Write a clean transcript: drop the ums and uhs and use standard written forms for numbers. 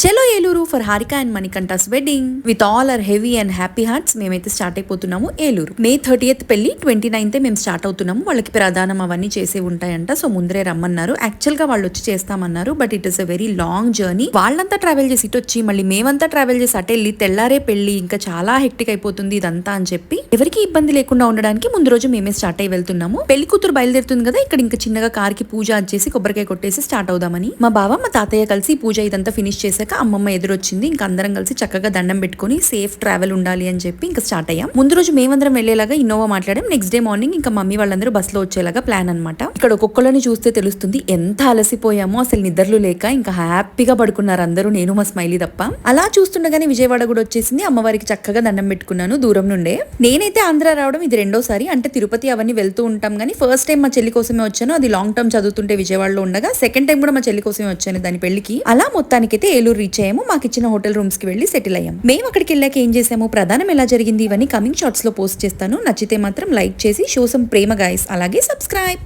చలో Eluru for Harika and Manikanta's wedding with all our heavy and happy hearts మేమైతే start అయిపోతున్నాము Eluru. May 30th పెళ్లి, 29th మేము స్టార్ట్ అవుతున్నాము. వాళ్ళకి ప్రధానం అవన్నీ చేసే ఉంటాయంట. సో ముందరే రమ్మన్నారు. యాక్చువల్ గా వాళ్ళు వచ్చి చేస్తామన్నారు, but it is a very long journey. వాళ్ళంతా ట్రావెల్ చేసి ఇటు వచ్చి మళ్ళీ మేమంతా ట్రావెల్ చేసి అటు వెళ్ళి తెల్లారే పెళ్లి, ఇంకా చాలా హెక్టిక్ అయిపోతుంది ఇదంతా అని చెప్పి ఎవరికి ఇబ్బంది లేకుండా ఉండడానికి ముందు రోజు మేమే స్టార్ట్ అయ్యి వెళ్తున్నాము. పెళ్లి కూతురు బయలుదేరుతుంది కదా, ఇక్కడ ఇంకా చిన్నగా కార్ కి పూజ చేసి కొబ్బరికాయ కొట్టేసి స్టార్ట్ అవుదామని మా బావ మా తాతయ్య కలిసి పూజ ఇదంతా ఫినిష్ చేశాక అమ్మమ్మ ఎదురొచ్చింది. ఇంకా అందరం కలిసి చక్కగా దండం పెట్టుకుని సేఫ్ ట్రావెల్ ఉండాలి అని చెప్పి ఇంకా స్టార్ట్ అయ్యాం. ముందు రోజు మేమందరం వెళ్లేలాగా ఇన్నోవా మాట్లాడాం. నెక్స్ట్ డే మార్నింగ్ ఇంకా మమ్మీ వాళ్ళందరూ బస్ లో వచ్చేలాగా ప్లాన్ అనమాట. ఇక్కడ ఒక్కొక్కరిని చూస్తే తెలుస్తుంది ఎంత అలసిపోయామో, అసలు నిద్రలు లేక ఇంకా హ్యాపీగా పడుకున్నారు అందరూ, నేను మా స్మైలీ తప్ప. అలా చూస్తుండగానే విజయవాడ కూడా వచ్చేసింది. అమ్మవారికి చక్కగా దండం పెట్టుకున్నాను దూరం నుండే. నేనైతే ఆంధ్ర రావడం ఇది రెండోసారి, అంటే తిరుపతి అవన్నీ వెళ్తూ ఉంటాం కానీ ఫస్ట్ టైం మా చెల్లి కోసమే వచ్చాను. అది లాంగ్ టర్మ్ చదువుతుంటే విజయవాడలో ఉండగా, సెకండ్ టైం కూడా మా చెల్లి కోసమే వచ్చాను దాని పెళ్లికి. అలా మొత్తానికైతే ఏలూరు రీచ్ అయ్యాము. మాకు ఇచ్చిన హోటల్ రూమ్స్ కి వెళ్లి సెటిల్ అయ్యాం. మేము అక్కడికి వెళ్ళాక ఏం చేసాము, ప్రధానం ఎలా జరిగింది ఇవన్నీ కమింగ్ షార్ట్స్ లో పోస్ట్ చేస్తాను. నచ్చితే మాత్రం లైక్ చేసి షో సమ్ ప్రేమ గైస్, అలాగే సబ్స్క్రైబ్.